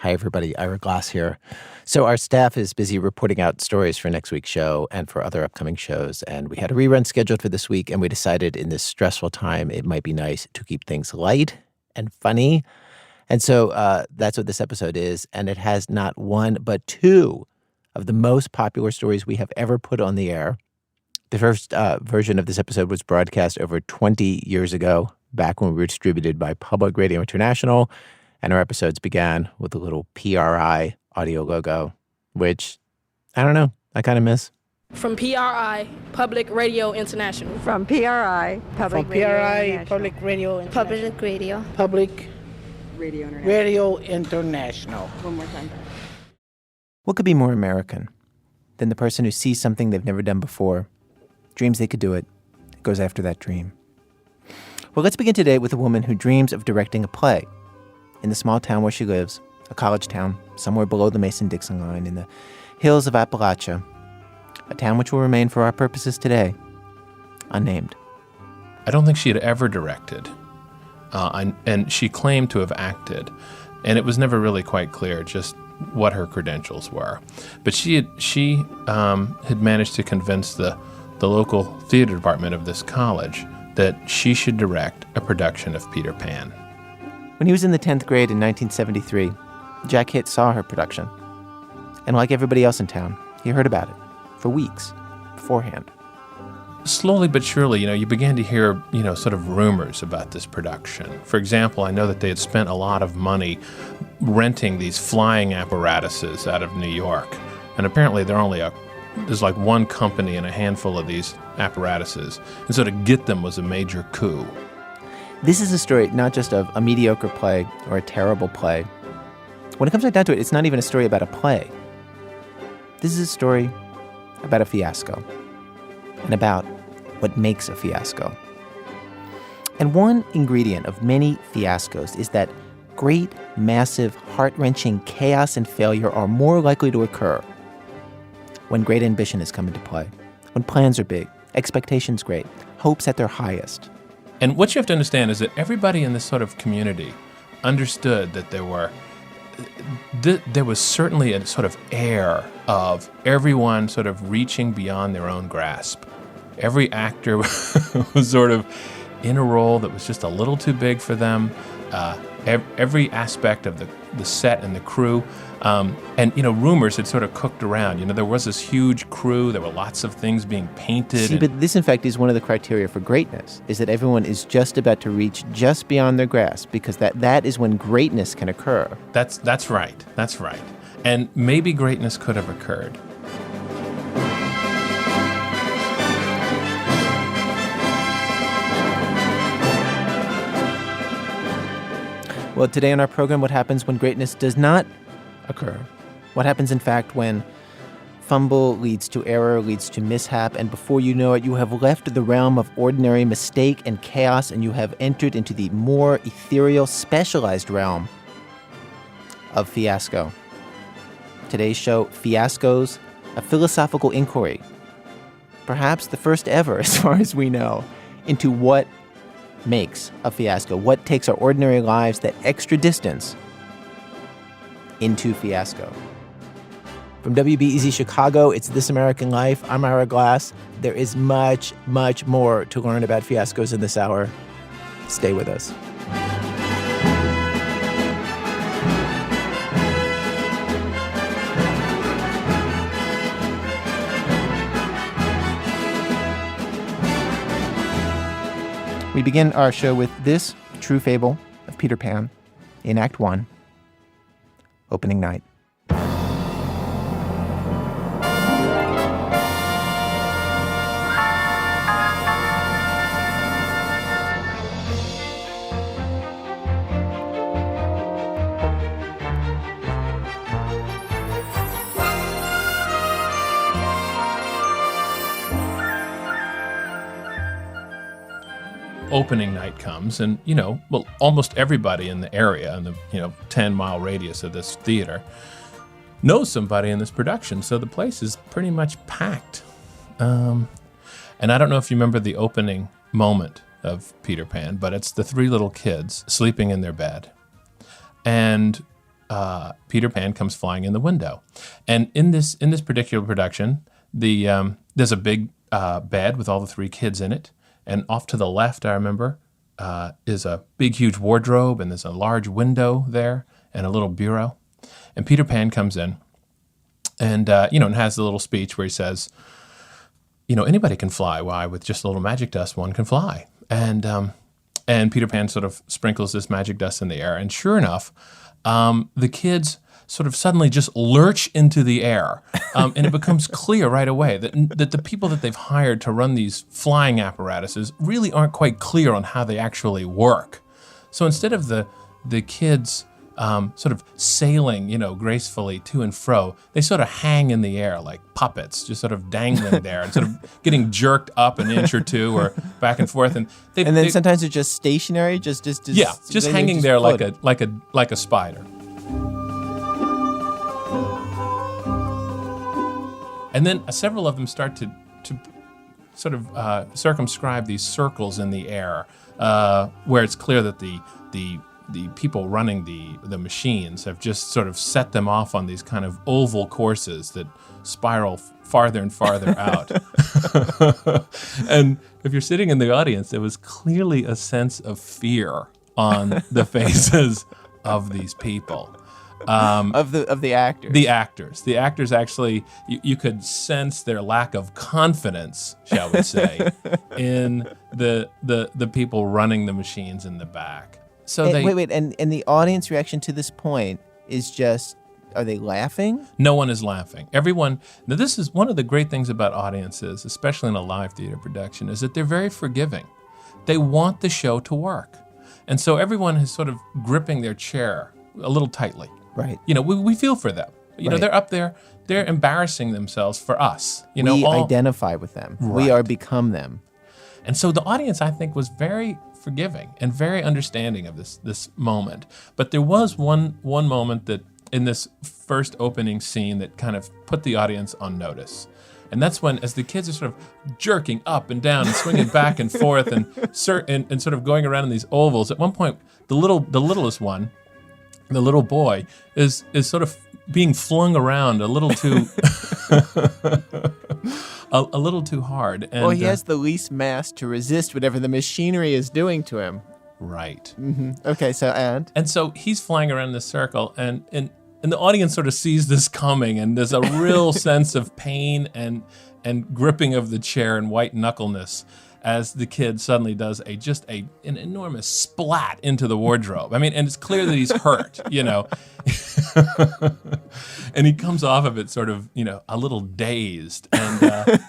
Hi, everybody. Ira Glass here. So our staff is busy reporting out stories for next week's show and for other upcoming shows. And we had a rerun scheduled for this week, and we decided in this stressful time it might be nice to keep things light and funny. And so that's what this episode is. And it has not one, but two of the most popular stories we have ever put on the air. The first version of this episode was broadcast over 20 years ago, back when we were distributed by Public Radio International. And our episodes began with a little PRI audio logo, which, I don't know, I kind of miss. From PRI, Public Radio International. From PRI, Public Radio Public Radio International. Public Radio. Public Radio International. Radio International. One more time. What could be more American than the person who sees something they've never done before, dreams they could do it, goes after that dream? Well, let's begin today with a woman who dreams of directing a play in the small town where she lives, a college town somewhere below the Mason-Dixon line in the hills of Appalachia, a town which will remain for our purposes today unnamed. I don't think she had ever directed, and she claimed to have acted, and it was never really quite clear just what her credentials were. But she had managed to convince the local theater department of this college that she should direct a production of Peter Pan. When he was in the 10th grade in 1973, Jack Hitt saw her production. And like everybody else in town, he heard about it for weeks beforehand. Slowly but surely, you began to hear, sort of rumors about this production. For example, I know that they had spent a lot of money renting these flying apparatuses out of New York. And apparently there's like one company and a handful of these apparatuses. And so to get them was a major coup. This is a story not just of a mediocre play or a terrible play. When it comes right down to it, it's not even a story about a play. This is a story about a fiasco and about what makes a fiasco. And one ingredient of many fiascos is that great, massive, heart-wrenching chaos and failure are more likely to occur when great ambition has come into play, when plans are big, expectations great, hopes at their highest. And what you have to understand is that everybody in this sort of community understood that there was certainly a sort of air of everyone sort of reaching beyond their own grasp. Every actor was sort of in a role that was just a little too big for them. Every aspect of the set and the crew. And rumors had sort of cooked around. There was this huge crew. There were lots of things being painted. See, but this, in fact, is one of the criteria for greatness, is that everyone is just about to reach just beyond their grasp, because that is when greatness can occur. That's right. That's right. And maybe greatness could have occurred. Well, today on our program, what happens when greatness does not occur? What happens, in fact, when fumble leads to error, leads to mishap, and before you know it, you have left the realm of ordinary mistake and chaos, and you have entered into the more ethereal, specialized realm of fiasco. Today's show, Fiascos, a philosophical inquiry, perhaps the first ever, as far as we know, into what makes a fiasco, what takes our ordinary lives that extra distance into fiasco. From WBEZ Chicago, it's This American Life. I'm Ira Glass. There is much, much more to learn about fiascos in this hour. Stay with us. We begin our show with this true fable of Peter Pan in Act 1, opening night. Opening night comes, and almost everybody in the area, in the 10-mile radius of this theater, knows somebody in this production, so the place is pretty much packed. And I don't know if you remember the opening moment of Peter Pan, but it's the three little kids sleeping in their bed, and Peter Pan comes flying in the window. And in this particular production, there's a big bed with all the three kids in it. And off to the left, I remember, is a big, huge wardrobe, and there's a large window there and a little bureau. And Peter Pan comes in and, and has a little speech where he says, anybody can fly. Why, with just a little magic dust, one can fly. And Peter Pan sort of sprinkles this magic dust in the air. And sure enough, the kids sort of suddenly just lurch into the air. And it becomes clear right away that the people that they've hired to run these flying apparatuses really aren't quite clear on how they actually work. So instead of the kids sort of sailing, gracefully to and fro, they sort of hang in the air like puppets, just sort of dangling there and sort of getting jerked up an inch or two or back and forth. And then sometimes they're just stationary, just hanging there like a spider. And then several of them start to sort of circumscribe these circles in the air, where it's clear that the people running the machines have just sort of set them off on these kind of oval courses that spiral farther and farther out. And if you're sitting in the audience, there was clearly a sense of fear on the faces of these people. Of the actors. The actors actually, you could sense their lack of confidence, shall we say, in the people running the machines in the back. So wait, and the audience reaction to this point is just, are they laughing? No one is laughing. Everyone, now this is one of the great things about audiences, especially in a live theater production, is that they're very forgiving. They want the show to work. And so everyone is sort of gripping their chair a little tightly. Right. We feel for them. Right. They're up there, they're embarrassing themselves for us. We identify with them. Right. We are become them. And so the audience, I think, was very forgiving and very understanding of this moment. But there was one moment that in this first opening scene that kind of put the audience on notice. And that's when, as the kids are sort of jerking up and down and swinging back and forth and sort of going around in these ovals, at one point, the littlest one, the little boy, is sort of being flung around a little too a little too hard. And, he has the least mass to resist whatever the machinery is doing to him. Right. Mm-hmm. Okay, and so he's flying around this circle, and the audience sort of sees this coming, and there's a real sense of pain and gripping of the chair and white knuckleness as the kid suddenly does an enormous splat into the wardrobe. I mean, and it's clear that he's hurt, and he comes off of it sort of, a little dazed. And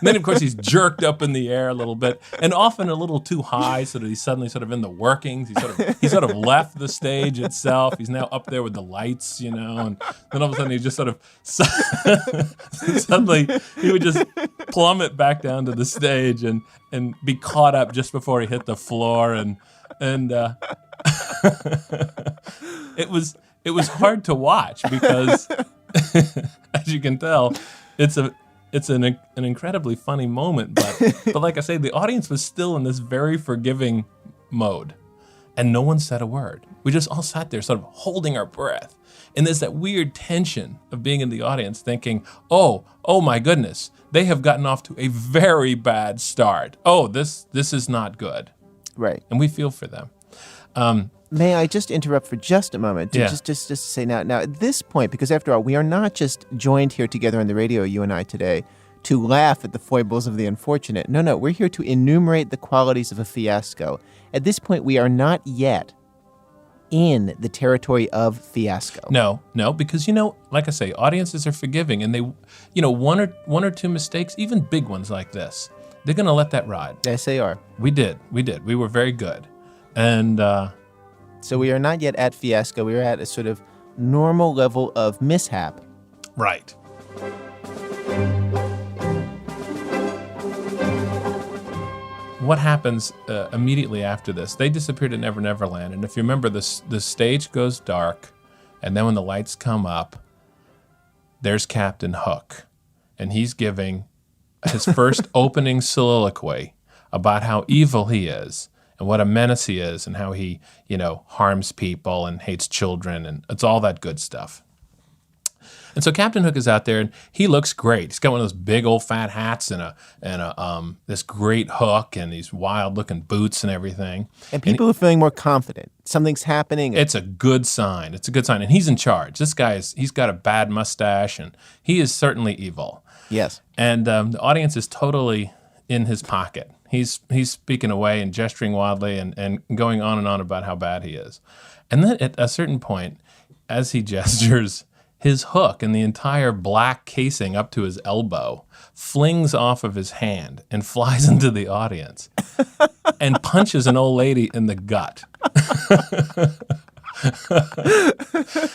then, of course, he's jerked up in the air a little bit, and often a little too high, so that he's suddenly sort of in the workings. He sort of left the stage itself. He's now up there with the lights, and then all of a sudden he just sort of suddenly he would just plummet back down to the stage and be caught up just before he hit the floor, and it was hard to watch because, as you can tell, it's an incredibly funny moment, but like I say, the audience was still in this very forgiving mode, and no one said a word. We just all sat there sort of holding our breath, and there's that weird tension of being in the audience thinking, oh my goodness, they have gotten off to a very bad start. Oh, this is not good. Right. And we feel for them. May I just interrupt for just a moment to Yeah. just to say now at this point, because after all, we are not just joined here together on the radio, you and I today, to laugh at the foibles of the unfortunate. No, we're here to enumerate the qualities of a fiasco. At this point, we are not yet in the territory of fiasco. No, because like I say, audiences are forgiving, and they, one or two mistakes, even big ones like this, they're going to let that ride. Yes, they are. We did. We were very good, and so we are not yet at fiasco. We are at a sort of normal level of mishap. Right. What happens immediately after this? They disappear to Never Never Land, and if you remember, the stage goes dark, and then when the lights come up, there's Captain Hook, and he's giving his first opening soliloquy about how evil he is what a menace he is and how he, harms people and hates children, and it's all that good stuff. And so Captain Hook is out there, and he looks great. He's got one of those big old fat hats and this great hook and these wild looking boots and everything. And people are feeling more confident. Something's happening. It's a good sign. It's a good sign. And he's in charge. This guy he's got a bad mustache, and he is certainly evil. Yes. And the audience is totally in his pocket. He's speaking away and gesturing wildly and going on and on about how bad he is. And then at a certain point, as he gestures, his hook and the entire black casing up to his elbow flings off of his hand and flies into the audience and punches an old lady in the gut.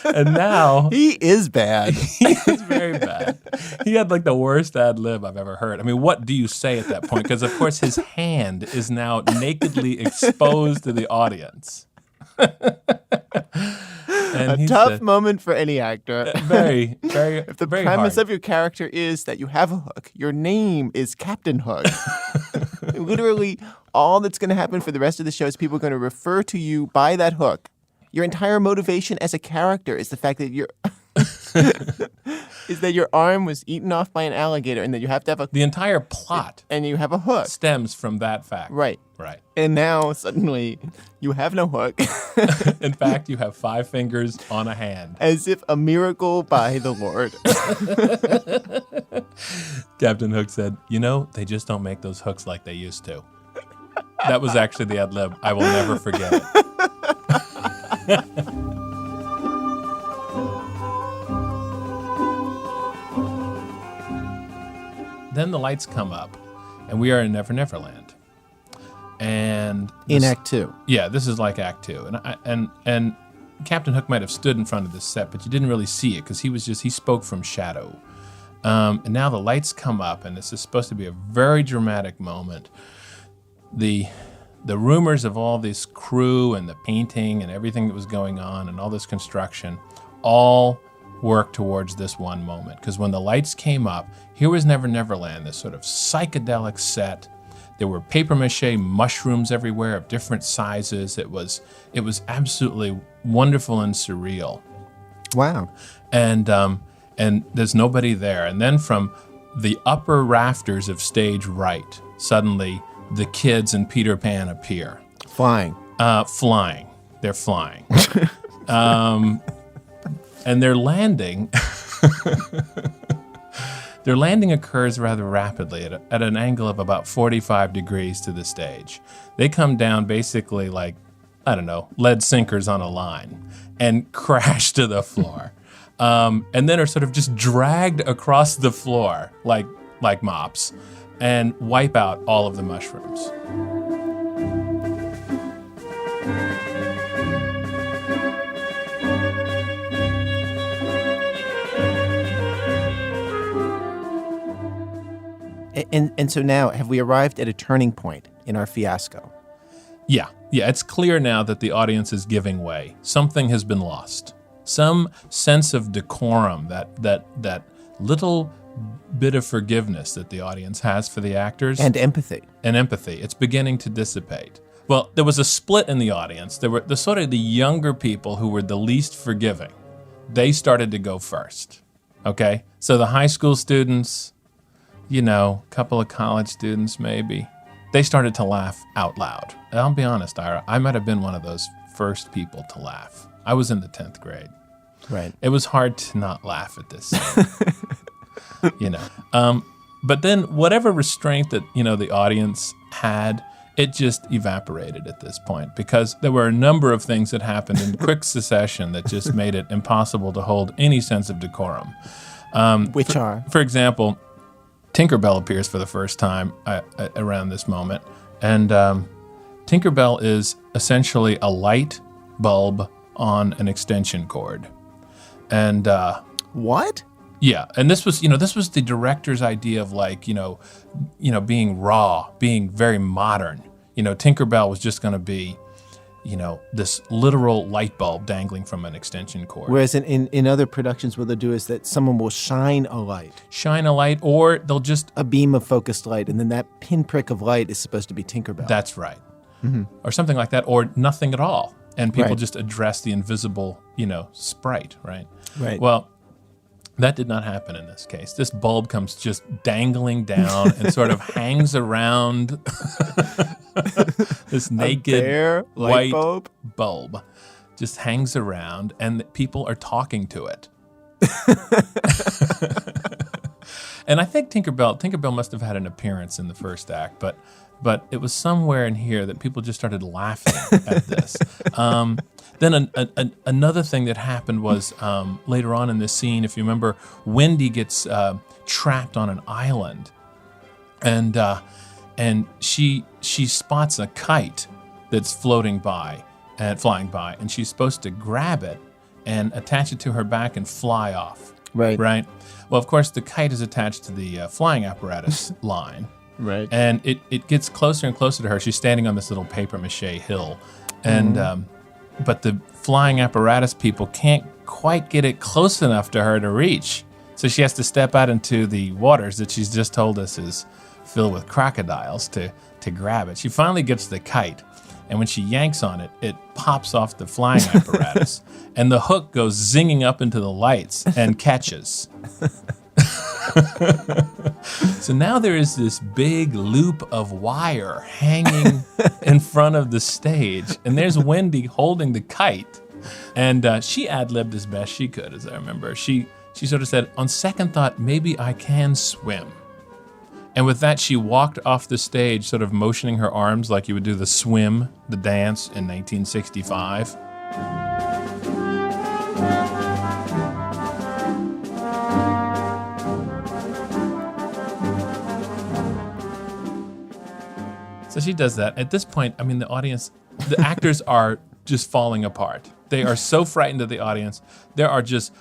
And now... He is bad. He is very bad. He had like the worst ad lib I've ever heard. I mean, what do you say at that point? Because, of course, his hand is now nakedly exposed to the audience. And a tough moment for any actor. Very, very, if the very premise hard. of your character is that you have a hook, your name is Captain Hook. Literally, all that's going to happen for the rest of the show is people are going to refer to you by that hook. Your entire motivation as a character is the fact that is that your arm was eaten off by an alligator and that you have to have a... The entire plot and you have a hook. Stems from that fact. Right. Right. And now, suddenly, you have no hook. In fact, you have 5 fingers on a hand. As if a miracle by the Lord. Captain Hook said, they just don't make those hooks like they used to. That was actually the ad lib. I will never forget it. Then the lights come up, and we are in Never Never Land. And in Act 2. Yeah, this is like Act 2. And Captain Hook might have stood in front of this set, but you didn't really see it because he spoke from shadow. And now the lights come up, and this is supposed to be a very dramatic moment. The rumors of all this crew and the painting and everything that was going on and all this construction all worked towards this one moment. Because when the lights came up, here was Never Never Land, this sort of psychedelic set. There were papier-mâché mushrooms everywhere of different sizes. It was absolutely wonderful and surreal. Wow. And there's nobody there. And then from the upper rafters of stage right, suddenly the kids and Peter Pan appear. Flying. Flying. They're flying. And their landing... Their landing occurs rather rapidly at an angle of about 45 degrees to the stage. They come down basically like, lead sinkers on a line and crash to the floor. And then are sort of just dragged across the floor like mops and wipe out all of the mushrooms. And so now, have we arrived at a turning point in our fiasco? Yeah, it's clear now that the audience is giving way. Something has been lost. Some sense of decorum, that little bit of forgiveness that the audience has for the actors. And empathy. It's beginning to dissipate. Well, there was a split in the audience. There were the younger people who were the least forgiving. They started to go first, okay? So the high school students... a couple of college students maybe, they started to laugh out loud. And I'll be honest, Ira, I might have been one of those first people to laugh. I was in the 10th grade. Right. It was hard to not laugh at this scene. But then whatever restraint that, the audience had, it just evaporated at this point because there were a number of things that happened in quick succession that just made it impossible to hold any sense of decorum. Which are? For example... Tinkerbell appears for the first time around this moment. And Tinkerbell is essentially a light bulb on an extension cord. And what? Yeah, and this was the director's idea of being raw, being very modern. Tinkerbell was just going to be this literal light bulb dangling from an extension cord. Whereas in other productions, what they'll do is that someone will shine a light. Or they'll just... A beam of focused light, and then that pinprick of light is supposed to be Tinkerbell. That's right. or something like that, or nothing at all. And people Right. just address the invisible, sprite, right? Right. Well, that did not happen in this case. This bulb comes just dangling down and sort of hangs around this naked bare light white bulb? just hangs around, and people are talking to it. And I think Tinkerbell must have had an appearance in the first act, but it was somewhere in here that people just started laughing at this. Then another thing that happened was later on in this scene, if you remember, Wendy gets trapped on an island, and she spots a kite that's flying by, and she's supposed to grab it and attach it to her back and fly off. Right. Right. Well, of course, the kite is attached to the flying apparatus line. Right. And it gets closer and closer to her. She's standing on this little paper mache hill. And but the flying apparatus people can't quite get it close enough to her to reach. So she has to step out into the waters that she's just told us is filled with crocodiles to grab it. She finally gets the kite. And when she yanks on it, it pops off the flying apparatus. And the hook goes zinging up into the lights and catches. So now there is this big loop of wire hanging in front of the stage, and there's Wendy holding the kite, and she ad-libbed as best she could, as I remember. She sort of said, on second thought, maybe I can swim. And with that, she walked off the stage, sort of motioning her arms like you would do the swim, the dance in 1965. So she does that. At this point, I mean, the audience, the actors are just falling apart. They are so frightened of the audience. There are just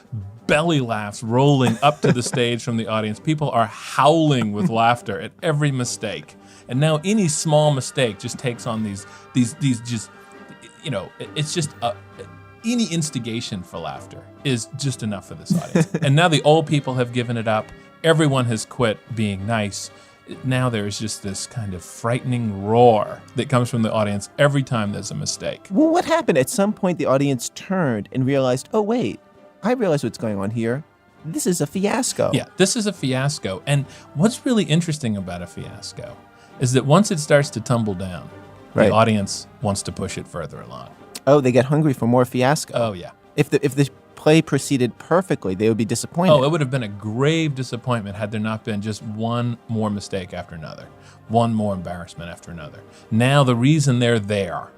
belly laughs rolling up to the stage from the audience. People are howling with laughter at every mistake. And now any small mistake just takes on these just, it's just any instigation for laughter is just enough for this audience. And now the old people have given it up. Everyone has quit being nice. Now there's just this kind of frightening roar that comes from the audience every time there's a mistake. Well, what happened? At some point, the audience turned and realized, oh, wait, I realize what's going on here. This is a fiasco. Yeah, this is a fiasco. And what's really interesting about a fiasco is that once it starts to tumble down, Right. the audience wants to push it further along. Oh, they get hungry for more fiasco. Oh, yeah. If the play proceeded perfectly, they would be disappointed. Oh, it would have been a grave disappointment had there not been just one more mistake after another, one more embarrassment after another. Now the reason they're there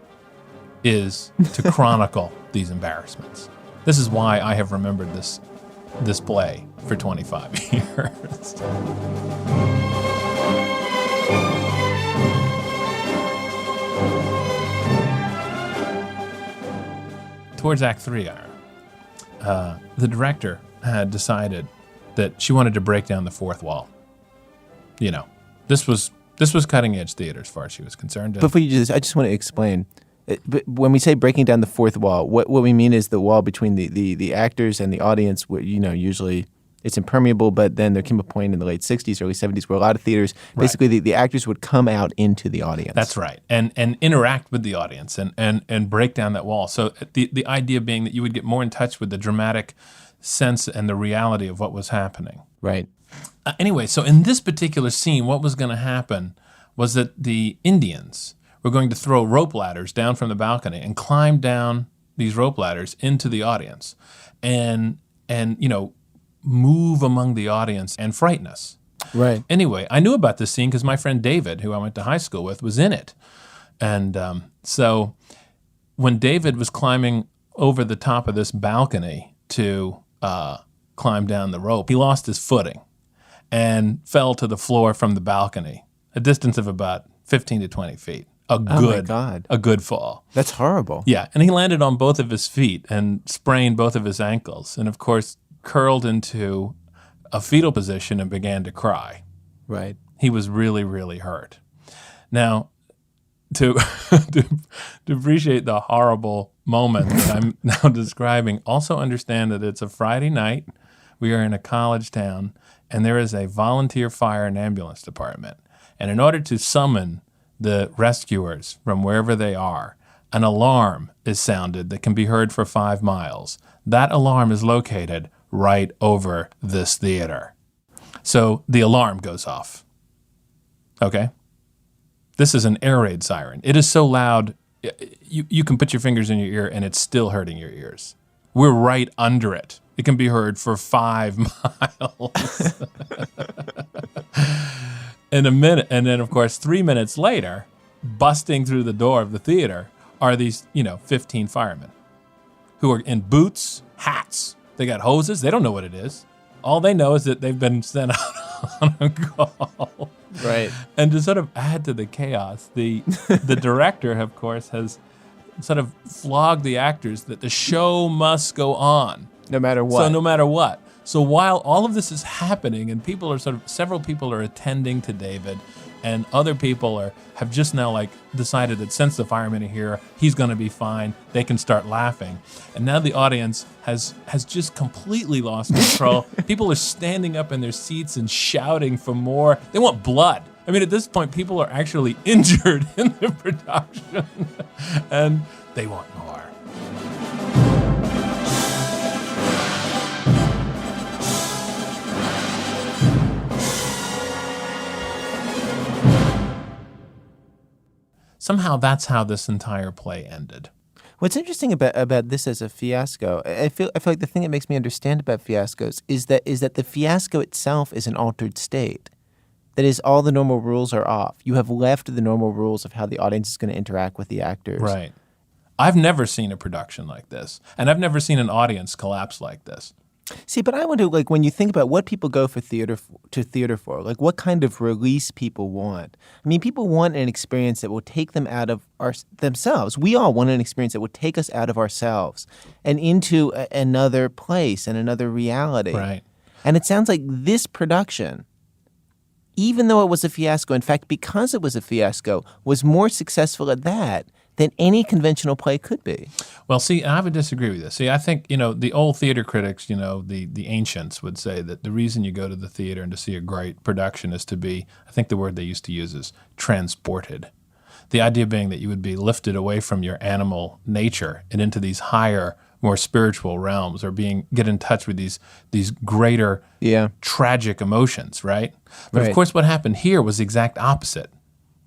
is to chronicle these embarrassments. This is why I have remembered this play for 25 years. Towards Act 3, the director had decided that she wanted to break down the fourth wall. You know, this was cutting edge theater as far as she was concerned. Before you do this, I just want to explain. But when we say breaking down the fourth wall, what we mean is the wall between the actors and the audience, where, usually it's impermeable, but then there came a point in the late 60s, early 70s where a lot of theaters, basically the actors would come out into the audience. That's right. And interact with the audience and break down that wall. So the idea being that you would get more in touch with the dramatic sense and the reality of what was happening. Right. Anyway, so in this particular scene, what was going to happen was that the Indians were going to throw rope ladders down from the balcony and climb down these rope ladders into the audience and move among the audience and frighten us. Right. Anyway, I knew about this scene because my friend David, who I went to high school with, was in it. And so when David was climbing over the top of this balcony to climb down the rope, he lost his footing and fell to the floor from the balcony, a distance of about 15 to 20 feet. A good fall. That's horrible. Yeah, and he landed on both of his feet and sprained both of his ankles, and of course curled into a fetal position and began to cry. Right. He was really, really hurt. Now, to appreciate the horrible moment that I'm now describing, also understand that it's a Friday night. We are in a college town, and there is a volunteer fire and ambulance department. And in order to summon the rescuers from wherever they are, an alarm is sounded that can be heard for 5 miles. That alarm is located right over this theater. So the alarm goes off. Okay? This is an air raid siren. It is so loud, you can put your fingers in your ear and it's still hurting your ears. We're right under it. It can be heard for 5 miles. In a minute, and then, of course, 3 minutes later, busting through the door of the theater are these, 15 firemen who are in boots, hats. They got hoses. They don't know what it is. All they know is that they've been sent out on a call. Right. And to sort of add to the chaos, the director, of course, has sort of flogged the actors that the show must go on. No matter what. So no matter what. So while all of this is happening and people are several people are attending to David and other people have just now decided that since the firemen are here, he's going to be fine. They can start laughing. And now the audience has just completely lost control. People are standing up in their seats and shouting for more. They want blood. I mean, at this point, people are actually injured in the production and they want more. Somehow that's how this entire play ended. What's interesting about this as a fiasco, I feel like the thing that makes me understand about fiascos is that the fiasco itself is an altered state. That is, all the normal rules are off. You have left the normal rules of how the audience is going to interact with the actors. Right. I've never seen a production like this, and I've never seen an audience collapse like this. See, but I wonder, when you think about what people go to theater for, what kind of release people want. I mean, people want an experience that will take them out of themselves. We all want an experience that will take us out of ourselves and into another place and another reality. Right. And it sounds like this production, even though it was a fiasco, in fact, because it was a fiasco, was more successful at that than any conventional play could be. Well, see, I would disagree with this. See, I think, the old theater critics, the ancients would say that the reason you go to the theater and to see a great production is to be, I think the word they used to use is transported. The idea being that you would be lifted away from your animal nature and into these higher, more spiritual realms, or get in touch with these greater tragic emotions, right? But Right. Of course, what happened here was the exact opposite.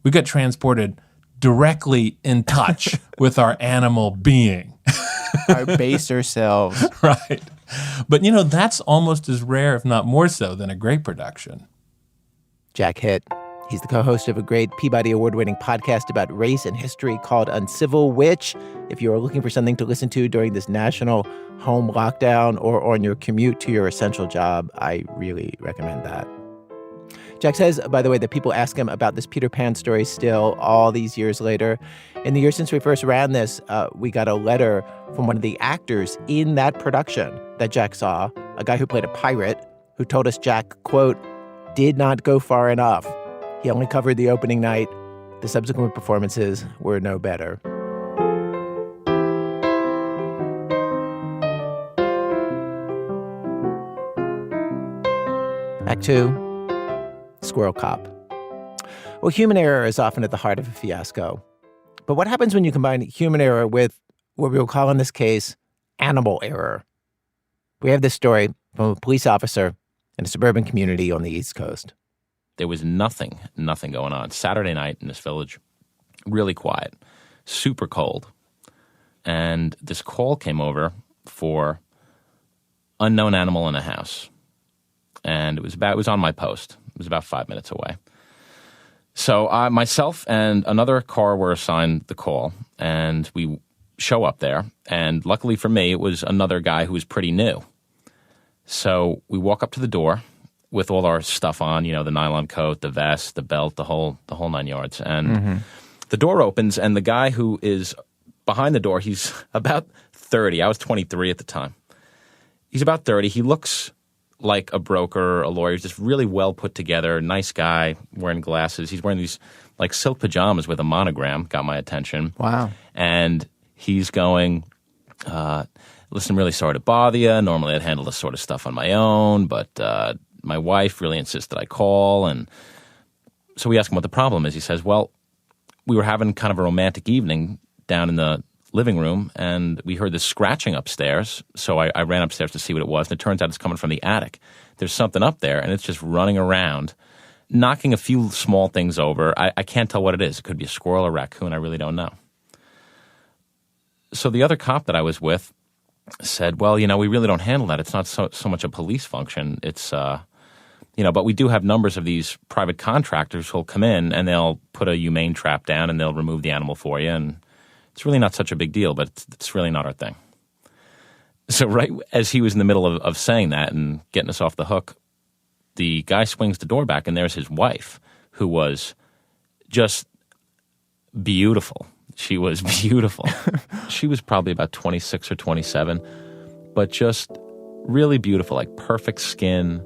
We got transported directly in touch with our animal being. Our baser selves. Right. But, that's almost as rare, if not more so, than a great production. Jack Hitt. He's the co-host of a great Peabody Award-winning podcast about race and history called Uncivil, which, if you are looking for something to listen to during this national home lockdown or on your commute to your essential job, I really recommend that. Jack says, by the way, that people ask him about this Peter Pan story still all these years later. In the year since we first ran this, we got a letter from one of the actors in that production that Jack saw, a guy who played a pirate, who told us Jack, quote, did not go far enough. He only covered the opening night. The subsequent performances were no better. Act 2. Squirrel Cop. Well, human error is often at the heart of a fiasco. But what happens when you combine human error with what we will call in this case animal error? We have this story from a police officer in a suburban community on the East Coast. There was nothing going on. Saturday night in this village, really quiet, super cold. And this call came over for unknown animal in a house. And it was on my post. It was about 5 minutes away. So myself and another car were assigned the call, and we show up there. And luckily for me, it was another guy who was pretty new. So we walk up to the door with all our stuff on, the nylon coat, the vest, the belt, the whole 9 yards. And the door opens, and the guy who is behind the door, he's about 30. I was 23 at the time. He's about 30. He looks like a broker, a lawyer. He's just really well put together, nice guy, wearing glasses. He's wearing these silk pajamas with a monogram, got my attention. Wow. And he's going, listen, I'm really sorry to bother you. Normally I'd handle this sort of stuff on my own, but my wife really insists that I call. And so we ask him what the problem is. He says, well, we were having kind of a romantic evening down in the living room, and we heard this scratching upstairs. So I ran upstairs to see what it was, and it turns out it's coming from the attic. There's something up there, and it's just running around, knocking a few small things over. I can't tell what it is. It could be a squirrel or raccoon. I really don't know. So the other cop that I was with said, well, we really don't handle that. It's not so much a police function. It's, but we do have numbers of these private contractors who'll come in and they'll put a humane trap down and they'll remove the animal for you. And it's really not such a big deal, but it's really not our thing. So right as he was in the middle of saying that and getting us off the hook, the guy swings the door back, and there's his wife, who was just beautiful. She was beautiful. She was probably about 26 or 27, but just really beautiful, like perfect skin,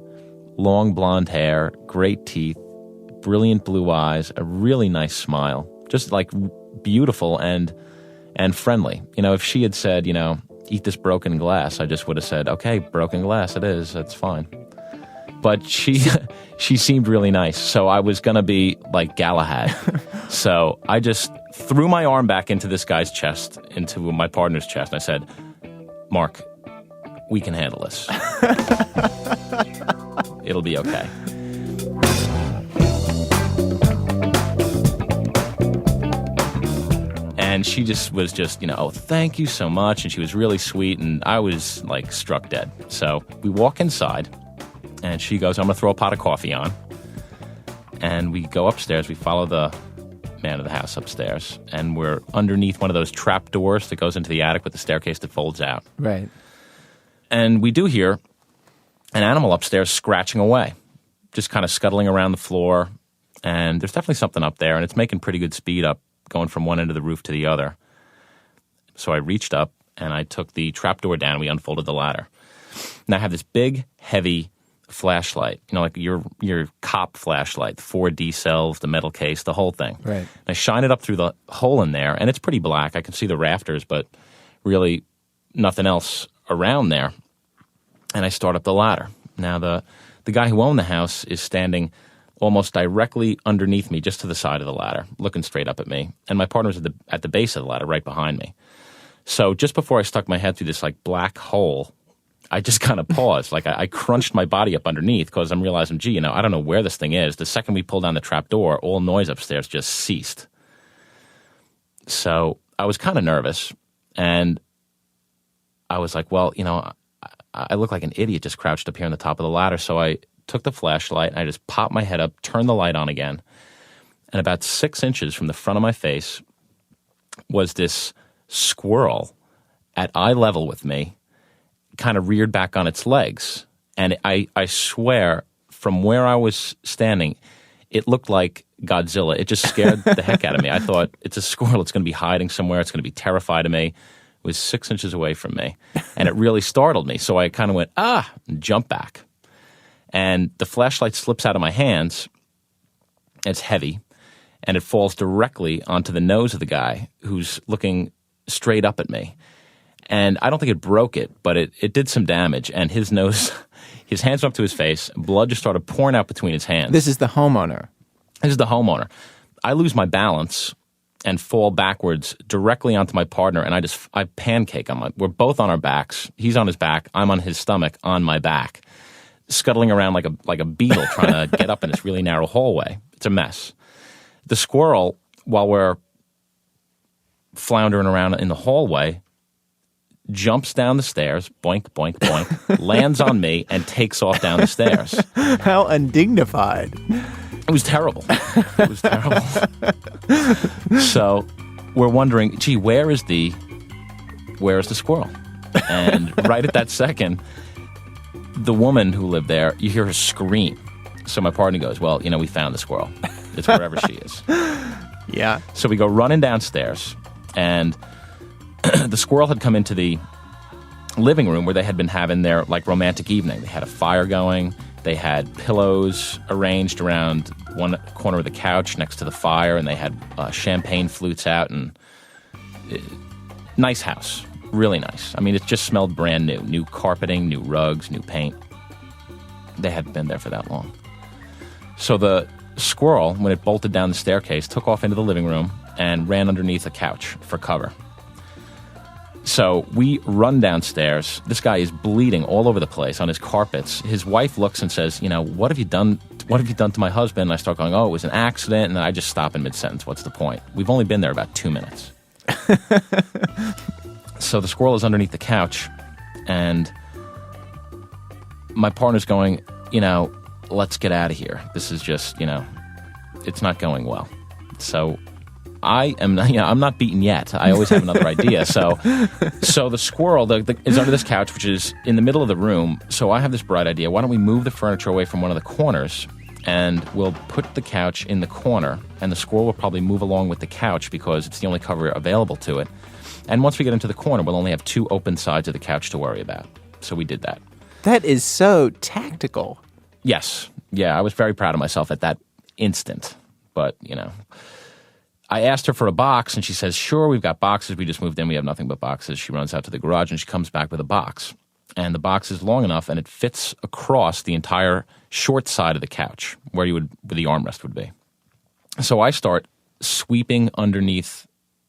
long blonde hair, great teeth, brilliant blue eyes, a really nice smile, just like beautiful and friendly. If she had said, eat this broken glass, I just would have said, okay, broken glass it is, that's fine. But she seemed really nice, so I was going to be like Galahad. So I just threw my arm back into this guy's chest, into my partner's chest, and I said, Mark, we can handle this. It'll be okay. And she was oh, thank you so much. And she was really sweet, and I was like struck dead. So we walk inside. And she goes, I'm going to throw a pot of coffee on. And we go upstairs. We follow the man of the house upstairs. And we're underneath one of those trap doors that goes into the attic with the staircase that folds out. Right. And we do hear an animal upstairs scratching away, just kind of scuttling around the floor. And there's definitely something up there. And it's making pretty good speed up, going from one end of the roof to the other. So I reached up, and I took the trap door down. We unfolded the ladder. Now I have this big, heavy flashlight, like your cop flashlight, the 4D cells, the metal case, the whole thing. Right. And I shine it up through the hole in there, and it's pretty black. I can see the rafters, but really nothing else around there. And I start up the ladder. Now the guy who owned the house is standing almost directly underneath me, just to the side of the ladder, looking straight up at me. And my partner was at the base of the ladder, right behind me. So just before I stuck my head through this like black hole, I just kind of paused. Like I crunched my body up underneath because I'm realizing, I don't know where this thing is. The second we pulled down the trap door, all noise upstairs just ceased. So I was kind of nervous, and I was like, well, I look like an idiot just crouched up here on the top of the ladder. So I took the flashlight, and I just popped my head up, turned the light on again, and about 6 inches from the front of my face was this squirrel at eye level with me, kind of reared back on its legs. And I swear, from where I was standing, it looked like Godzilla. It just scared the heck out of me. I thought, it's a squirrel. It's going to be hiding somewhere. It's going to be terrified of me. It was 6 inches away from me. And it really startled me. So I kind of went, and jumped back. And the flashlight slips out of my hands. It's heavy. And it falls directly onto the nose of the guy who's looking straight up at me. And I don't think it broke it, but it did some damage. And his nose, his hands went up to his face. Blood just started pouring out between his hands. This is the homeowner. I lose my balance and fall backwards directly onto my partner, and I pancake we're both on our backs. He's on his back. I'm on his stomach on my back, scuttling around like a beetle trying to get up in this really narrow hallway. It's a mess. The squirrel, while we're floundering around in the hallway, jumps down the stairs, boink, boink, boink, lands on me, and takes off down the stairs. How undignified. It was terrible. So we're wondering, gee, where is the squirrel? And right at that second, the woman who lived there, you hear her scream. So my partner goes, well, we found the squirrel. It's wherever she is. Yeah. So we go running downstairs, and the squirrel had come into the living room where they had been having their romantic evening. They had a fire going. They had pillows arranged around one corner of the couch next to the fire, and they had champagne flutes out, and nice house, really nice. I mean, it just smelled brand new carpeting, new rugs, new paint. They hadn't been there for that long. So the squirrel, when it bolted down the staircase, took off into the living room, and ran underneath a couch for cover. So we run downstairs. This guy is bleeding all over the place on his carpets. His wife looks and says, what have you done? What have you done to my husband? And I start going, it was an accident. And I just stop in mid-sentence. What's the point? We've only been there about 2 minutes. So the squirrel is underneath the couch, and my partner's going, let's get out of here. This is just, it's not going well. So I'm not beaten yet. I always have another idea. So the squirrel is under this couch, which is in the middle of the room. So I have this bright idea. Why don't we move the furniture away from one of the corners, and we'll put the couch in the corner, and the squirrel will probably move along with the couch because it's the only cover available to it. And once we get into the corner, we'll only have 2 open sides of the couch to worry about. So we did that. That is so tactical. Yes. Yeah, I was very proud of myself at that instant. But, I asked her for a box, and she says, sure, we've got boxes. We just moved in. We have nothing but boxes. She runs out to the garage, and she comes back with a box. And the box is long enough, and it fits across the entire short side of the couch where the armrest would be. So I start sweeping underneath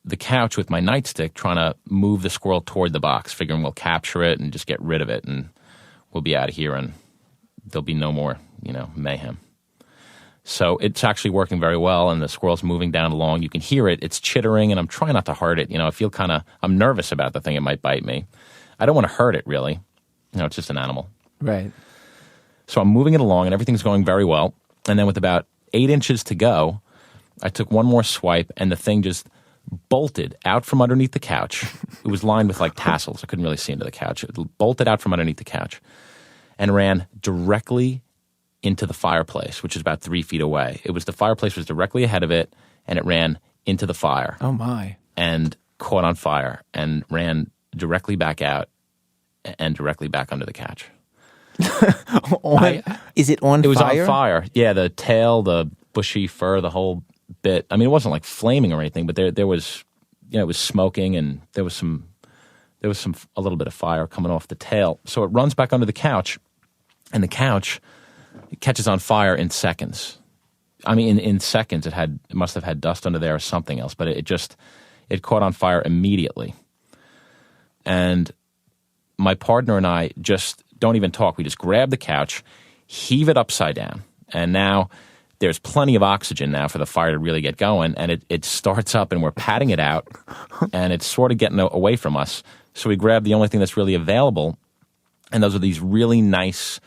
the couch with my nightstick, trying to move the squirrel toward the box, figuring we'll capture it and just get rid of it, and we'll be out of here, and there'll be no more, mayhem. So it's actually working very well, and the squirrel's moving down along. You can hear it. It's chittering, and I'm trying not to hurt it. I feel I'm nervous about the thing. It might bite me. I don't want to hurt it, really. It's just an animal. Right. So I'm moving it along, and everything's going very well. And then with about 8 inches to go, I took one more swipe, and the thing just bolted out from underneath the couch. It was lined with tassels. I couldn't really see into the couch. It bolted out from underneath the couch and ran directly into the fireplace, which is about 3 feet away. The fireplace was directly ahead of it, and it ran into the fire. Oh, my. And caught on fire and ran directly back out and directly back under the couch. Is it on fire? It was on fire. Yeah, the tail, the bushy fur, the whole bit. I mean, it wasn't flaming or anything, but there was, it was smoking, and there was a little bit of fire coming off the tail. So it runs back under the couch, and the couch catches on fire in seconds. I mean, in seconds, it must have had dust under there or something else, but it caught on fire immediately. And my partner and I just don't even talk. We just grab the couch, heave it upside down, and now there's plenty of oxygen now for the fire to really get going, and it starts up, and we're patting it out, and it's sort of getting away from us. So we grab the only thing that's really available, and those are these really nice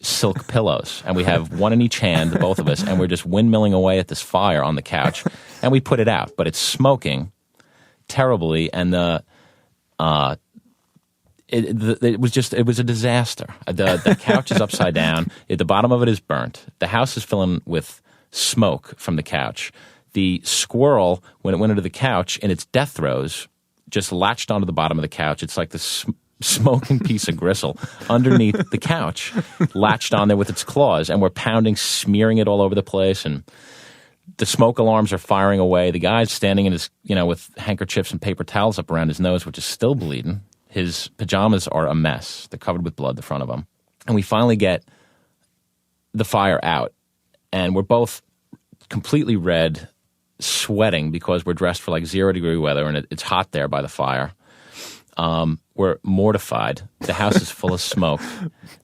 silk pillows, and we have one in each hand, both of us, and we're just windmilling away at this fire on the couch, and we put it out, but it's smoking terribly, and it was a disaster. The couch is upside down. The bottom of it is burnt. The house is filling with smoke from the couch. The squirrel, when it went into the couch in its death throes, just latched onto the bottom of the couch. It's like this smoking piece of gristle underneath the couch, latched on there with its claws, and we're pounding, smearing it all over the place, and the smoke alarms are firing away. The guy's standing in his, with handkerchiefs and paper towels up around his nose, which is still bleeding. His pajamas are a mess. They're covered with blood, the front of them. And we finally get the fire out, and we're both completely red, sweating because we're dressed for 0-degree weather, and it's hot there by the fire. We're mortified. The house is full of smoke.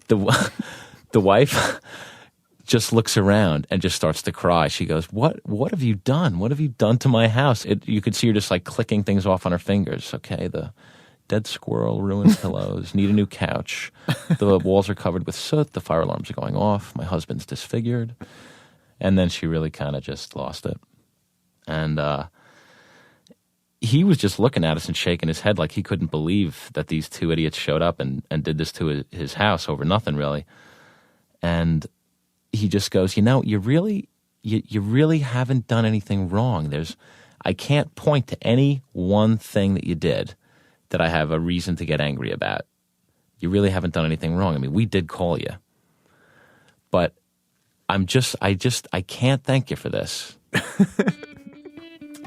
The wife just looks around and just starts to cry. She goes, What have you done? What have you done to my house? You could see her just clicking things off on her fingers. Okay, the dead squirrel, ruined pillows, need a new couch. The walls are covered with soot. The fire alarms are going off. My husband's disfigured. And then she really kind of just lost it. And he was just looking at us and shaking his head like he couldn't believe that these two idiots showed up and did this to his house over nothing, really. And he just goes, you really haven't done anything wrong. I can't point to any one thing that you did that I have a reason to get angry about. You really haven't done anything wrong. I mean, we did call you. But I can't thank you for this.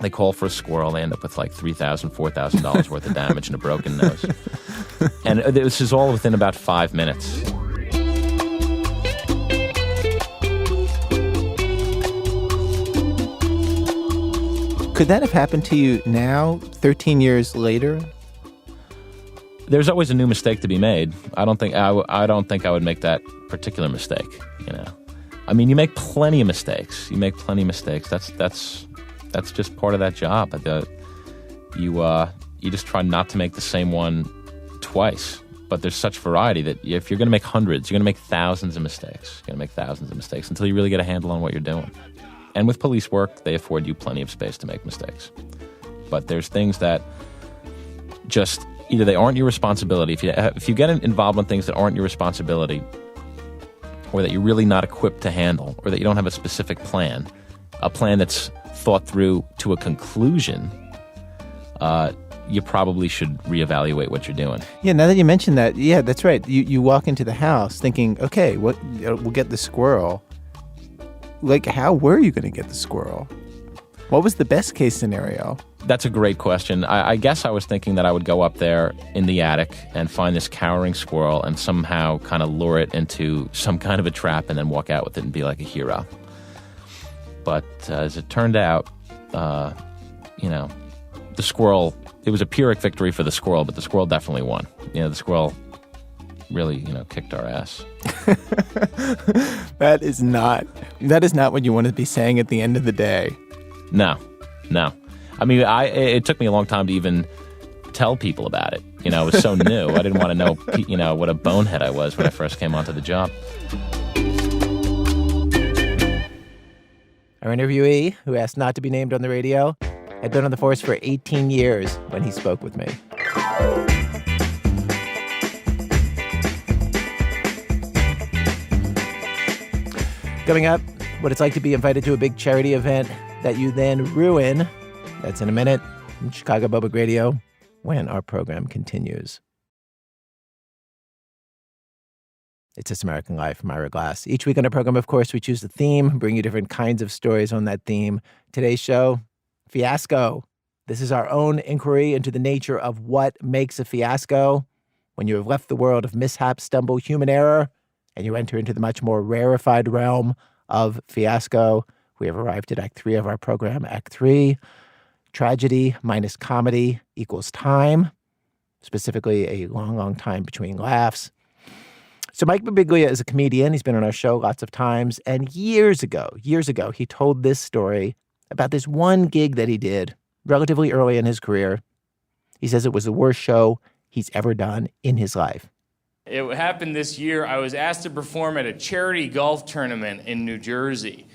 They call for a squirrel. They end up with $3,000, $4,000 worth of damage and a broken nose. And this is all within about 5 minutes. Could that have happened to you now, 13 years later? There's always a new mistake to be made. I don't think I would make that particular mistake. I mean, you make plenty of mistakes. That's just part of that job. You just try not to make the same one twice. But there's such variety that if you're going to make hundreds, you're going to make thousands of mistakes. You're going to make thousands of mistakes until you really get a handle on what you're doing. And with police work, they afford you plenty of space to make mistakes. But there's things that just either they aren't your responsibility. If you get involved in things that aren't your responsibility, or that you're really not equipped to handle, or that you don't have a specific plan, a plan that's thought through to a conclusion, you probably should reevaluate what you're doing. Yeah, now that you mention that, yeah, that's right. You walk into the house thinking, okay, we'll get the squirrel. Like, how were you going to get the squirrel? What was the best case scenario? That's a great question. I guess I was thinking that I would go up there in the attic and find this cowering squirrel and somehow kind of lure it into some kind of a trap and then walk out with it and be like a hero. But as it turned out, the squirrel, it was a Pyrrhic victory for the squirrel, but the squirrel definitely won. The squirrel really, kicked our ass. That is not what you want to be saying at the end of the day. No. I mean, it took me a long time to even tell people about it. It was so new. I didn't want to know, what a bonehead I was when I first came onto the job. Our interviewee, who asked not to be named on the radio, had been on the force for 18 years when he spoke with me. Coming up, what it's like to be invited to a big charity event that you then ruin. That's in a minute on Chicago Public Radio when our program continues. It's This American Life from Ira Glass. Each week on our program, of course, we choose a theme, bring you different kinds of stories on that theme. Today's show, Fiasco. This is our own inquiry into the nature of what makes a fiasco. When you have left the world of mishap, stumble, human error, and you enter into the much more rarefied realm of fiasco, we have arrived at Act 3 of our program. Act 3, tragedy minus comedy equals time, specifically a long, long time between laughs. So Mike Birbiglia is a comedian. He's been on our show lots of times. And years ago, he told this story about this one gig that he did relatively early in his career. He says it was the worst show he's ever done in his life. It happened this year. I was asked to perform at a charity golf tournament in New Jersey.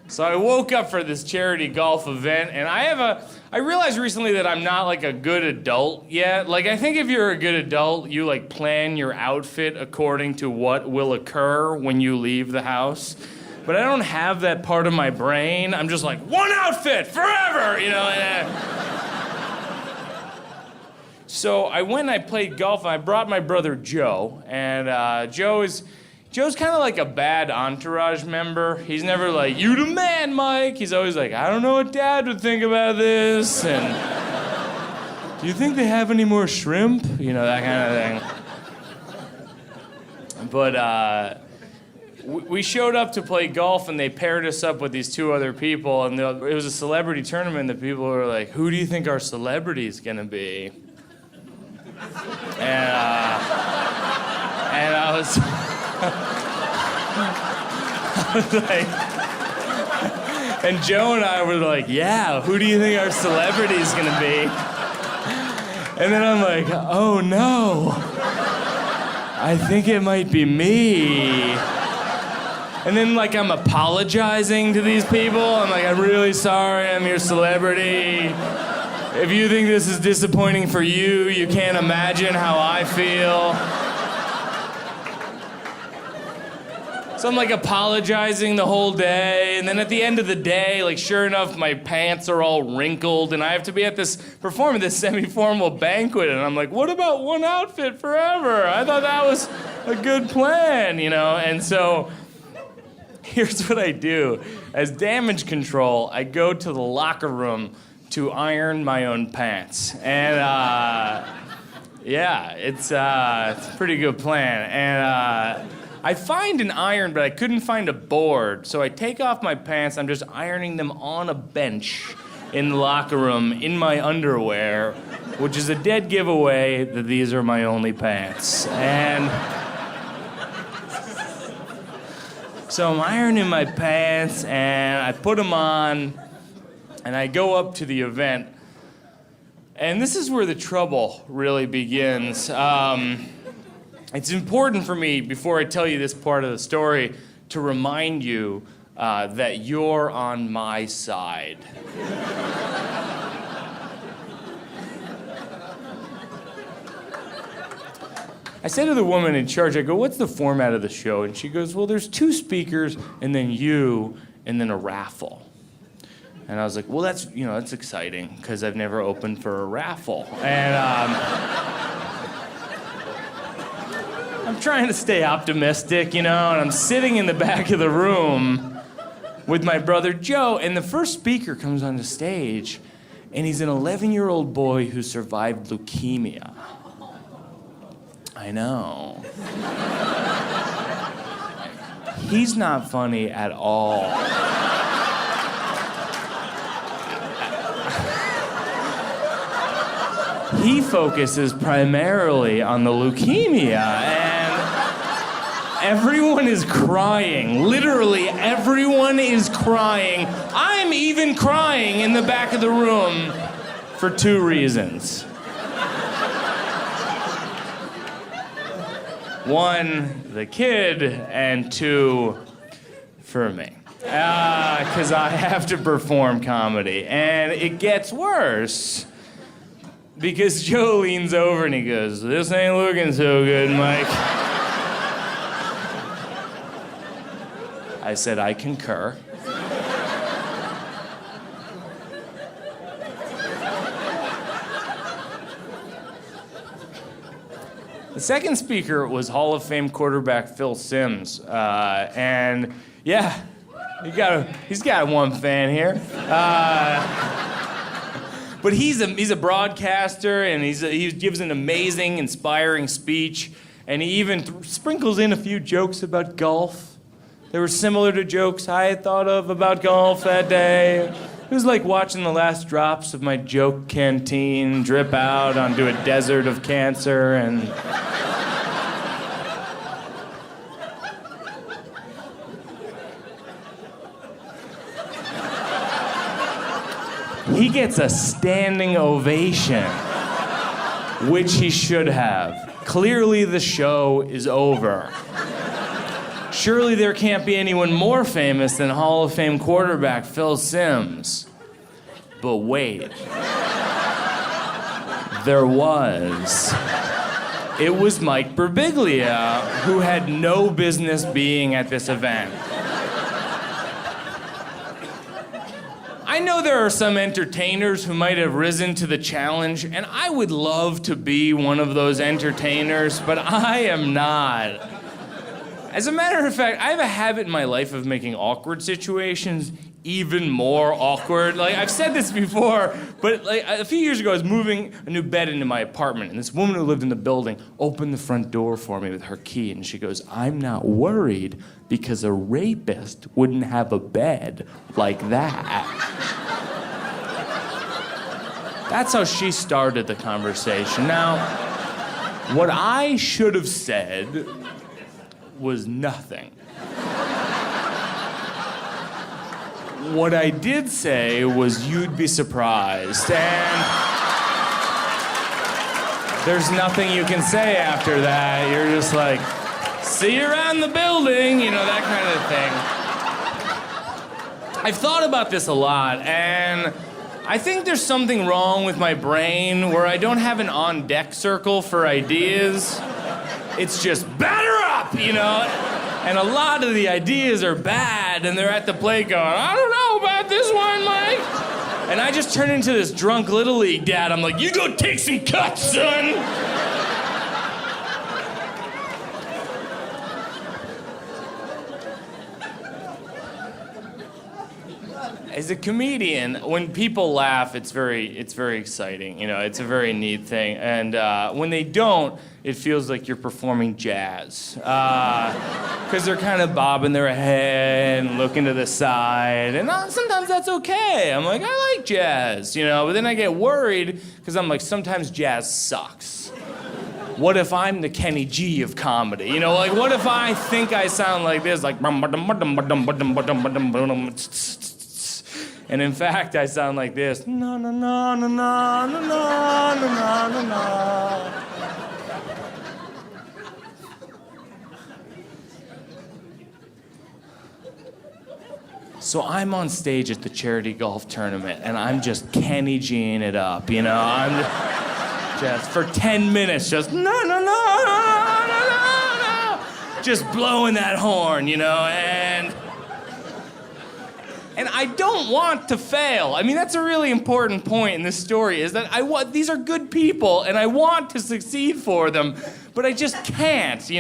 So I woke up for this charity golf event, and I realized recently that I'm not like a good adult yet. Like, I think if you're a good adult, you like plan your outfit according to what will occur when you leave the house. But I don't have that part of my brain. I'm just like, one outfit forever, So I went and I played golf, and I brought my brother Joe, and Joe's kind of like a bad Entourage member. He's never like, you the man, Mike. He's always like, I don't know what Dad would think about this, and do you think they have any more shrimp? That kind of thing. But we showed up to play golf, and they paired us up with these two other people, and it was a celebrity tournament. The people were like, who do you think our celebrity is going to be? And I was like, and Joe and I were like, yeah, who do you think our celebrity is going to be? And then I'm like, oh no, I think it might be me. And then like I'm apologizing to these people. I'm like, I'm really sorry, I'm your celebrity. If you think this is disappointing for you, you can't imagine how I feel. So I'm like apologizing the whole day, and then at the end of the day, like sure enough, my pants are all wrinkled, and I have to be at this semi-formal banquet, and I'm like, what about one outfit forever? I thought that was a good plan, And so here's what I do. As damage control, I go to the locker room to iron my own pants. And it's a pretty good plan. And I find an iron, but I couldn't find a board. So I take off my pants, I'm just ironing them on a bench in the locker room in my underwear, which is a dead giveaway that these are my only pants. And so I'm ironing my pants, and I put them on, and I go up to the event. And this is where the trouble really begins. It's important for me, before I tell you this part of the story, to remind you that you're on my side. I said to the woman in charge, I go, what's the format of the show? And she goes, well, there's 2 speakers, and then you, and then a raffle. And I was like, well, that's exciting, because I've never opened for a raffle. And I'm trying to stay optimistic, and I'm sitting in the back of the room with my brother Joe, and the first speaker comes on the stage, and he's an 11-year-old boy who survived leukemia. I know. He's not funny at all. He focuses primarily on the leukemia, and everyone is crying. Literally, everyone is crying. I'm even crying in the back of the room for 2 reasons. 1, the kid, and 2, for me. Because I have to perform comedy. And it gets worse. Because Joe leans over and he goes, this ain't looking so good, Mike. I said, I concur. The second speaker was Hall of Fame quarterback Phil Simms. And yeah, he's got one fan here. But he's a broadcaster, and he gives an amazing, inspiring speech, and he even sprinkles in a few jokes about golf. They were similar to jokes I had thought of about golf that day. It was like watching the last drops of my joke canteen drip out onto a desert of cancer, and he gets a standing ovation, which he should have. Clearly, the show is over. Surely there can't be anyone more famous than Hall of Fame quarterback Phil Simms. But wait. There was. It was Mike Birbiglia, who had no business being at this event. I know there are some entertainers who might have risen to the challenge, and I would love to be one of those entertainers, but I am not. As a matter of fact, I have a habit in my life of making awkward situations even more awkward. Like, I've said this before, but like a few years ago, I was moving a new bed into my apartment, and this woman who lived in the building opened the front door for me with her key, and she goes, I'm not worried because a rapist wouldn't have a bed like that. That's how she started the conversation. Now, what I should have said was nothing. What I did say was, you'd be surprised, and there's nothing you can say after that. You're just like, see you around the building, that kind of thing. I've thought about this a lot, and I think there's something wrong with my brain where I don't have an on-deck circle for ideas. It's just batter up, And a lot of the ideas are bad, and they're at the plate going, I don't know about this one, Mike. And I just turn into this drunk Little League dad. I'm like, you go take some cuts, son. as a comedian, when people laugh, it's very exciting. It's a very neat thing. And when they don't, it feels like you're performing jazz. Because they're kind of bobbing their head and looking to the side. And sometimes that's okay. I'm like, I like jazz, But then I get worried because I'm like, sometimes jazz sucks. What if I'm the Kenny G of comedy? Like, what if I think I sound like this, like... And in fact, I sound like this. Na na na na na na na na na na. So I'm on stage at the charity golf tournament, and I'm just Kenny G'ing it up, I'm just for 10 minutes, just no no no no no no no, just blowing that horn, And I don't want to fail. I mean, that's a really important point in this story, is that these are good people, and I want to succeed for them, but I just can't,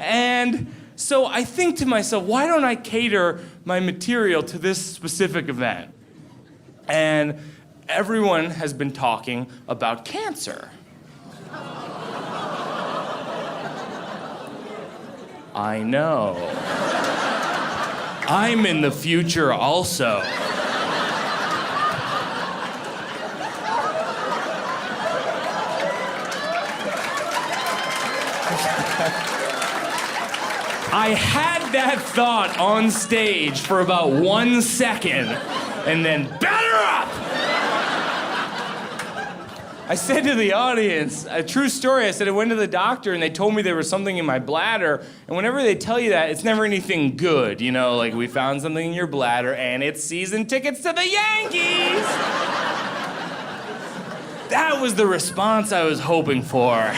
And so I think to myself, why don't I cater my material to this specific event? And everyone has been talking about cancer. I know. I'm in the future also. I had that thought on stage for about 1 second, and then batter up! I said to the audience, a true story, I said I went to the doctor and they told me there was something in my bladder, and whenever they tell you that, it's never anything good, like we found something in your bladder and it's season tickets to the Yankees! That was the response I was hoping for.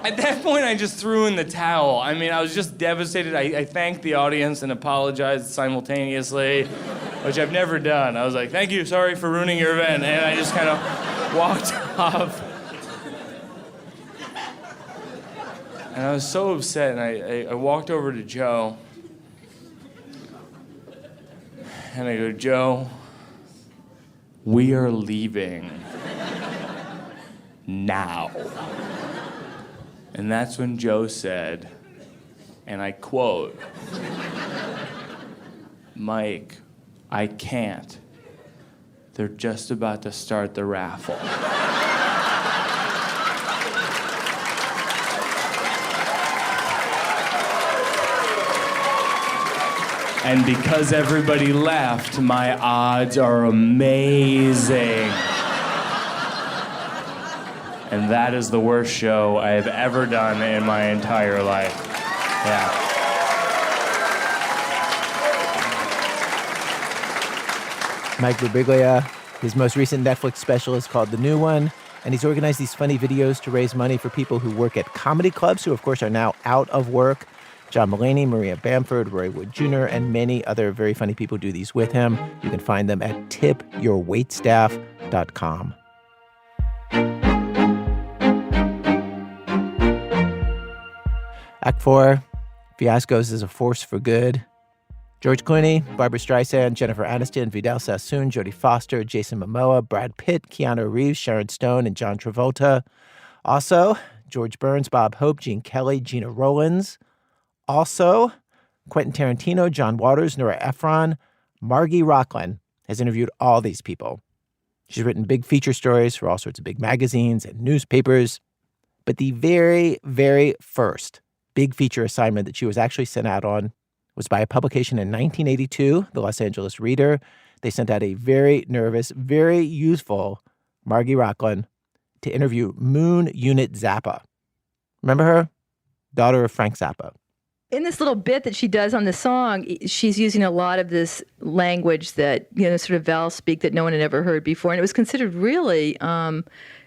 At that point, I just threw in the towel. I mean, I was just devastated. I thanked the audience and apologized simultaneously, which I've never done. I was like, thank you, sorry for ruining your event. And I just kind of walked off. And I was so upset, and I walked over to Joe. And I go, Joe, we are leaving now. And that's when Joe said, and I quote, Mike, I can't. They're just about to start the raffle. And because everybody left, my odds are amazing. And that is the worst show I have ever done in my entire life. Yeah. Mike Birbiglia, his most recent Netflix special is called The New One, and he's organized these funny videos to raise money for people who work at comedy clubs, who, of course, are now out of work. John Mulaney, Maria Bamford, Roy Wood Jr., and many other very funny people do these with him. You can find them at tipyourwaitstaff.com. Act 4, Fiascos is a force for good. George Clooney, Barbara Streisand, Jennifer Aniston, Vidal Sassoon, Jodie Foster, Jason Momoa, Brad Pitt, Keanu Reeves, Sharon Stone, and John Travolta. Also, George Burns, Bob Hope, Gene Kelly, Gina Rowlands. Also, Quentin Tarantino, John Waters, Nora Ephron. Margy Rochlin has interviewed all these people. She's written big feature stories for all sorts of big magazines and newspapers. But the very, very first big feature assignment that she was actually sent out on was by a publication in 1982, the Los Angeles Reader. They sent out a very nervous, very youthful Margy Rochlin to interview Unit Zappa. Remember her? Daughter of Frank Zappa. In this little bit that she does on the song, she's using a lot of this language that, sort of vowel speak that no one had ever heard before. And it was considered really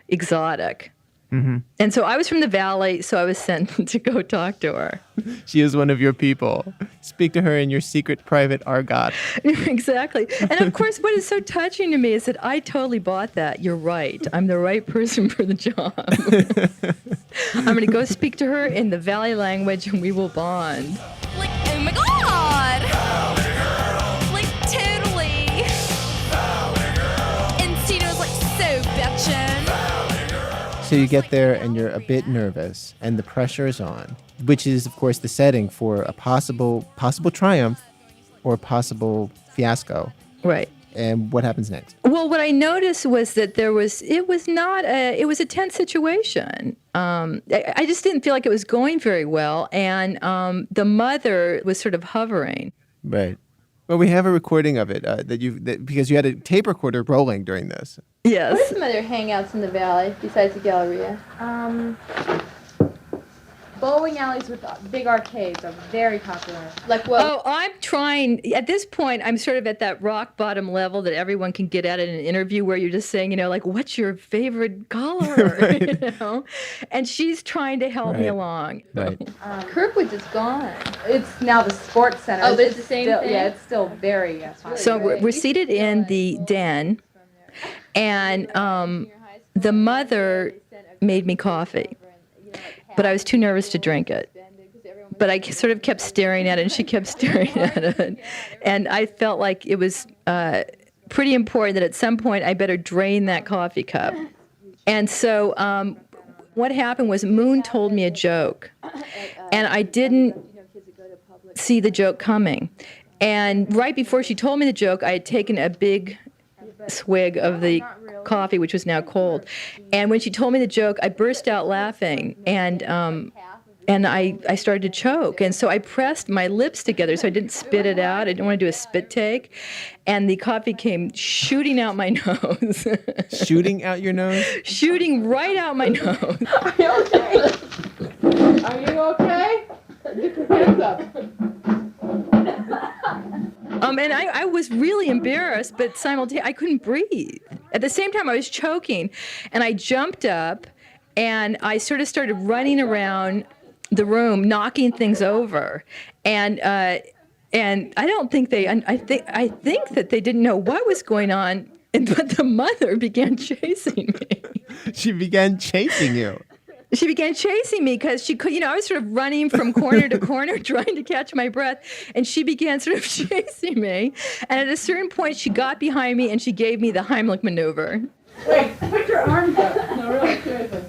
exotic. Mm-hmm. And so I was from the Valley, so I was sent to go talk to her. She is one of your people. Speak to her in your secret private argot. Exactly. And of course, what is so touching to me is that I totally bought that. You're right. I'm the right person for the job. I'm going to go speak to her in the Valley language, and we will bond. Like my god! Like, totally. And Tino's like so bitchin'. So you get there and you're a bit nervous and the pressure is on, which is, of course, the setting for a possible triumph or a possible fiasco. Right. And what happens next? Well, what I noticed was that it was a tense situation. I just didn't feel like it was going very well. And the mother was sort of hovering. Right. Well, we have a recording of it because you had a tape recorder rolling during this. Yes. What are some other hangouts in the valley besides the Galleria? Bowling alleys with big arcades are very popular. Like what? Oh, I'm trying. At this point, I'm sort of at that rock bottom level that everyone can get at in an interview where you're just saying, like, what's your favorite color? Right. And she's trying to help me along. Right. Kirkwood's is gone. It's now the sports center. Oh, but it's the same thing? Yeah, it's still very popular. So we're seated in the den, and the mother made me coffee. But I was too nervous to drink it. But I sort of kept staring at it, and she kept staring at it. And I felt like it was pretty important that at some point I better drain that coffee cup. And so what happened was Moon told me a joke, and I didn't see the joke coming. And right before she told me the joke, I had taken a big swig of the coffee, which was now cold. And when she told me the joke, I burst out laughing, and I started to choke. And so I pressed my lips together so I didn't spit it out. I didn't want to do a spit take. And the coffee came shooting out my nose. Shooting out your nose? Shooting right out my nose. Are you okay? Are you okay? Get your hands up. And I was really embarrassed, but simultaneously, I couldn't breathe. At the same time, I was choking, and I jumped up, and I sort of started running around the room, knocking things over, and I don't think I think that they didn't know what was going on, but the mother began chasing me. She began chasing you. She began chasing me because she could, I was sort of running from corner to corner trying to catch my breath, and she began sort of chasing me. And at a certain point, she got behind me and she gave me the Heimlich maneuver. Wait, put your arms up. No, really, seriously.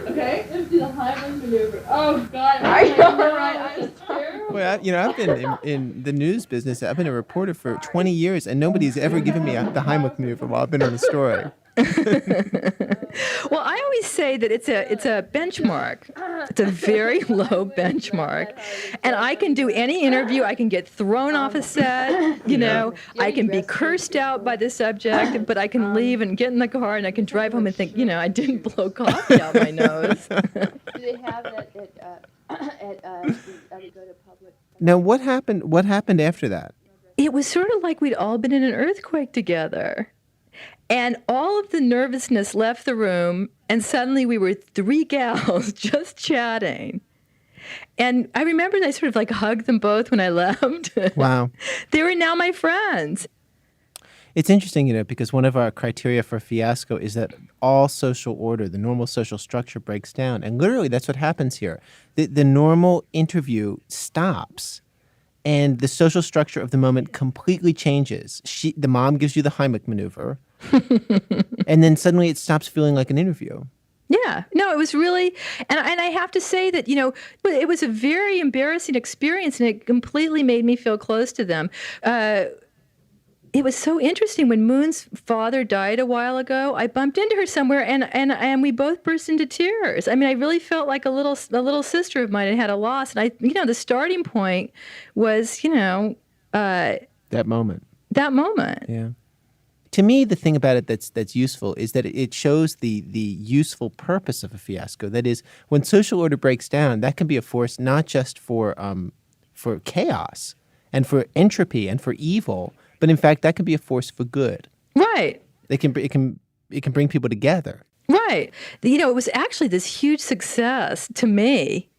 Okay? Let's do the Heimlich maneuver. Oh, God. Are you all right? I'm terrible. Well, I've been in the news business. I've been a reporter for 20 years, and nobody's ever given me the Heimlich maneuver while I've been on a story. Well, I always say that it's a benchmark. It's a very low benchmark, and I can do any interview. I can get thrown off a set. I can be cursed out by the subject, but I can leave and get in the car and I can drive home and think, I didn't blow coffee out my nose. Do they have that at go to public? Now, what happened? What happened after that? It was sort of like we'd all been in an earthquake together. And all of the nervousness left the room, and suddenly we were three gals just chatting. And I remember I sort of like hugged them both when I left. Wow. They were now my friends. It's interesting, because one of our criteria for fiasco is that all social order, the normal social structure, breaks down. And literally that's what happens here. The normal interview stops. And the social structure of the moment completely changes. The mom gives you the Heimlich maneuver, and then suddenly it stops feeling like an interview. Yeah. No, it was really, and I have to say that, it was a very embarrassing experience, and it completely made me feel close to them. It was so interesting. When Moon's father died a while ago, I bumped into her somewhere, and we both burst into tears. I mean, I really felt like a little sister of mine had a loss. And the starting point was, that moment. That moment. Yeah. To me, the thing about it that's useful is that it shows the useful purpose of a fiasco. That is, when social order breaks down, that can be a force not just for chaos and for entropy and for evil, but in fact, that can be a force for good. Right. It can bring people together. Right. It was actually this huge success to me.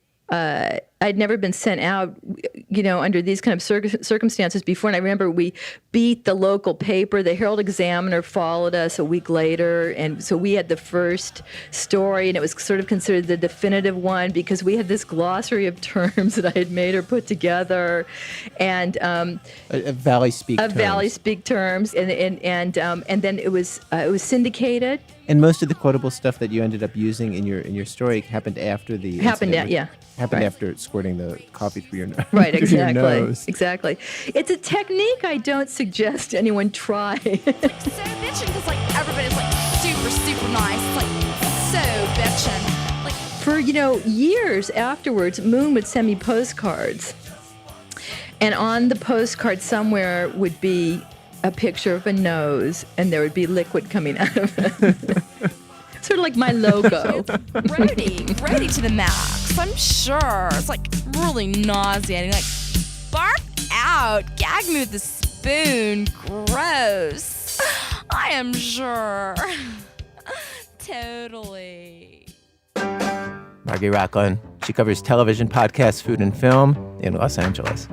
I'd never been sent out, under these kind of circumstances before. And I remember we beat the local paper. The Herald Examiner followed us a week later. And so we had the first story, and it was sort of considered the definitive one because we had this glossary of terms that I had made or put together. And Valley Speak terms. Valley Speak terms. And then it was syndicated. And most of the quotable stuff that you ended up using in your story happened after the Happened right. after squirting the coffee through your nose. Right, through your exactly. nose. Exactly. It's a technique I don't suggest anyone try. So bitchin' because like everybody's like super, super nice. It's like so bitchin'. Like For, years afterwards, Moon would send me postcards. And on the postcard somewhere would be a picture of a nose, and there would be liquid coming out of it. Sort of like my logo. ready to the max. I'm sure. It's like really nauseating. Like, bark out. Gag me with a spoon. Gross. I am sure. Totally. Margy Rochlin. She covers television, podcasts, food, and film in Los Angeles.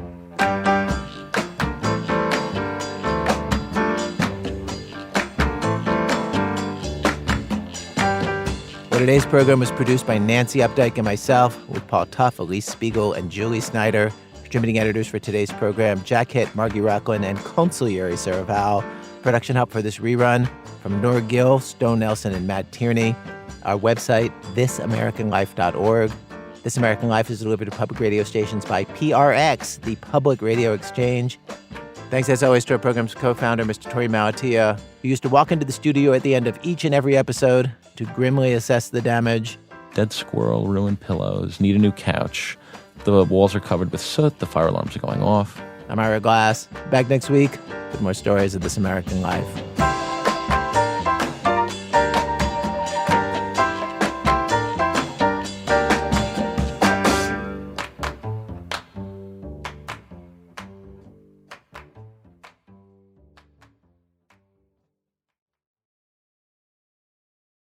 Today's program was produced by Nancy Updike and myself, with Paul Tuff, Elise Spiegel, and Julie Snyder. Contributing editors for today's program, Jack Hitt, Margy Rochlin, and Consigliere Sarah Val. Production help for this rerun from Nora Gill, Stone Nelson, and Matt Tierney. Our website, thisamericanlife.org. This American Life is delivered to public radio stations by PRX, the Public Radio Exchange. Thanks, as always, to our program's co-founder, Mr. Tori Malatia, who used to walk into the studio at the end of each and every episode to grimly assess the damage. Dead squirrel, ruined pillows, need a new couch. The walls are covered with soot. The fire alarms are going off. I'm Ira Glass. Back next week with more stories of This American Life.